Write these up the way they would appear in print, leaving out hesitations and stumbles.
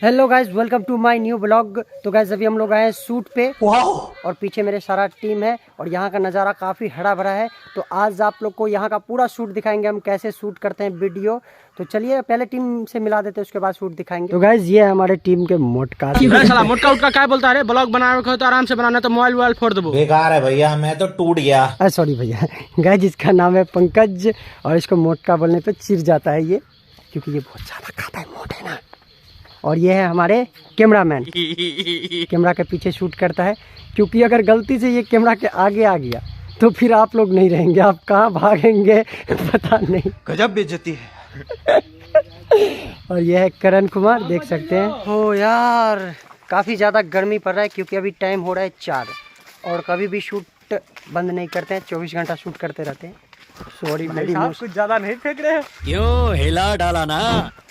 Hello guys, welcome to my new blog. तो guys अभी हम लोग आए हैं शूट पे और पीछे मेरे सारा टीम है और यहाँ का नज़ारा काफ़ी हरा भरा है। तो आज आप लोग को यहाँ का पूरा शूट दिखाएंगे, हम कैसे शूट करते हैं वीडियो। तो चलिए पहले टीम से मिला देते हैं, उसके बाद शूट दिखाएंगे। तो गाइज ये है हमारे टीम के मोटका। मोटका उटका क्या बोलता है? ब्लॉग बनाने को तो आराम से बनाना, तो मोबाइल फोड़ दो। बेकार है भैया, मैं तो टूट गया। सॉरी भैया। गाइज इसका नाम है पंकज और इसको मोटका बोलने पे चिढ़ जाता है ये, क्योंकि ये बहुत ज़्यादा खाता है, मोट है ना। और ये है हमारे कैमरामैन, कैमरा के पीछे शूट करता है, क्योंकि अगर गलती से ये कैमरा के आगे आ गया तो फिर आप लोग नहीं रहेंगे, आप कहाँ भागेंगे पता नहीं। गजब बेइज्जती है। और ये है करण कुमार, देख सकते हैं। हो यार काफ़ी ज़्यादा गर्मी पड़ रहा है, क्योंकि अभी टाइम हो रहा है 4 और कभी भी शूट बंद नहीं करते हैं, 24 घंटा शूट करते रहते हैं। सॉरी मेरी कुछ ज्यादा नहीं फेंक रहे हैं। क्यों हिला डाला ना?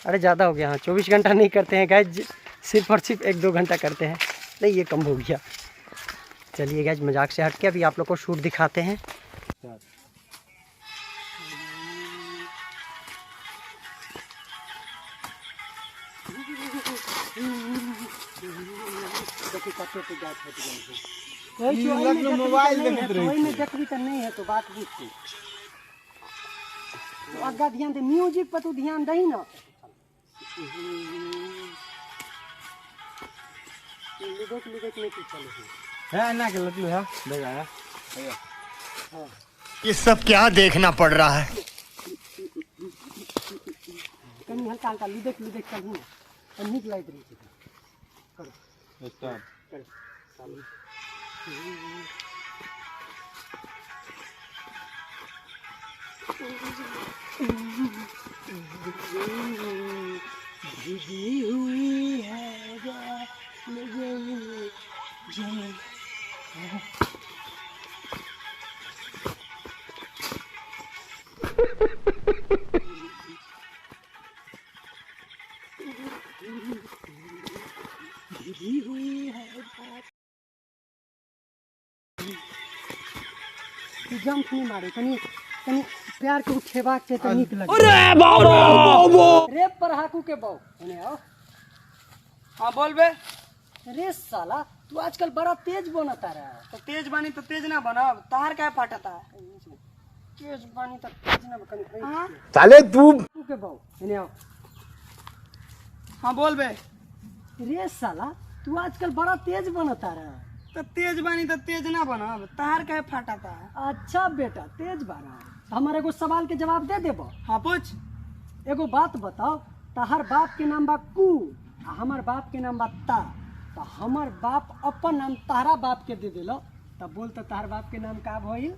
अरे ज़्यादा हो गया। हाँ 24 घंटा नहीं करते हैं गाइज, सिर्फ और सिर्फ 1-2 घंटा करते हैं। नहीं ये कम हो गया। चलिए गाइज मजाक से हट के अभी आप लोग को शूट दिखाते हैं। मोबाइल नहीं है तो बात पूछती आगा ध्यान दे, म्यूजिक पर तू ध्यान दही ना। ये सब क्या देखना पड़ रहा है? कहीं हल्का हल्का लुदेक कर हूँ और निक लाइट रही थी। करो चालू। भीगी हुई है जंप नहीं मारे, कनी प्यार के उठेबाक के तो निक लगे। अरे बाबा रे पर हाकू के बाऊ एने आओ। हाँ बोल बे। रे साला तू आजकल बड़ा तेज बनता रहा है। तो तेज बानी तो तेज ना बनाब, तार क्या फाटता है? तेज बानी तो तेज ना बकनी साले तू के बाऊ एने आओ। हाँ बोल बे। रे साला तू आजकल बड़ा तेज बनता रहा है। तो तेज बानी तो तेज ना बनाब, तार क्या फाटता है? अच्छा बेटा तेज बारा हमारे को सवाल के जवाब दे देबो। हाँ पूछ। एगो बात बताओ, तहार बाप के नाम बा कू आ हमार बाप के नाम बा ता, तो हमार बाप अपन नाम तारा बाप के दे दिलो, तब बोल तो तार बाप के नाम का भइल?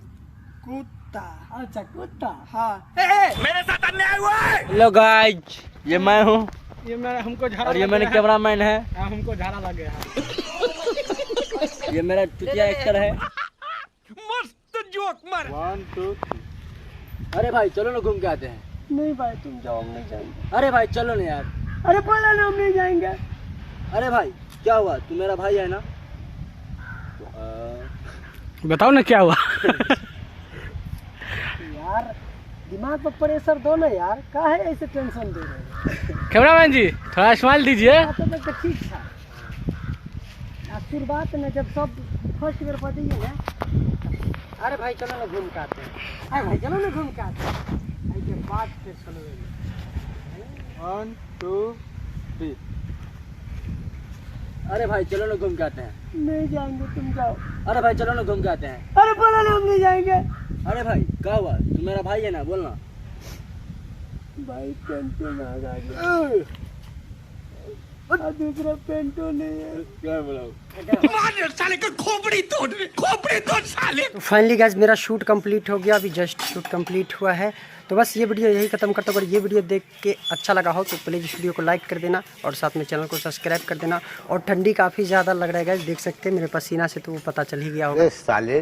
कुत्ता। अच्छा कुत्ता। हाँ मेरे साथ अन्याय हुआ है। हेलो गाइज, ये मैं हूँ, ये मेरा हमको झाड़ा, और ये मेरे कैमरामैन है, हमको झाड़ा लगे है। ये मेरा चुतिया एक्टर है। मस्त जोक मार। 1 2 3। अरे भाई चलो ना घूम के आते हैं। नहीं भाई तुम जाओ, हम नहीं जाएंगे। अरे भाई चलो ना यार। अरे बोला ना हम नहीं जाएंगे। अरे भाई क्या हुआ, तू मेरा भाई है ना? बताओ ना क्या हुआ। यार दिमाग पर प्रेशर दो ना यार, काहे ऐसे टेंशन दे रहे हो? कैमरामैन जी थोड़ा स्माइल दीजिए। तो ठीक था शुरुआत में जब सब फर्स्ट बेर बताइए ना। अरे भाई चलो ना घूम के आते हैं। अरे भाई चलो ना घूम के आते हैं। ऐसे बात फिर चलो। 1 2 3। अरे भाई चलो ना घूम के आते हैं। नहीं जाएंगे, तुम जाओ। अरे भाई चलो ना घूम के आते हैं। अरे बोला ना हम नहीं जाएंगे। अरे भाई क्या हुआ, तू मेरा भाई है ना, बोलना। भाई पेंटो में आ गया और दूसरा पेंटो नहीं है। क्या बोला? साले का खोपड़ी तोड़ साले। तो फाइनली गाइस मेरा शूट कंप्लीट हो गया, अभी जस्ट शूट कंप्लीट हुआ है। तो बस ये वीडियो यही खत्म करता हूँ। अगर ये वीडियो देख के अच्छा लगा हो तो प्लीज़ इस वीडियो को लाइक कर देना और साथ में चैनल को सब्सक्राइब कर देना। और ठंडी काफ़ी ज़्यादा लग रहा है गाइस, देख सकते हैं मेरे पसीना से तो वो पता चल ही गया होगा। साले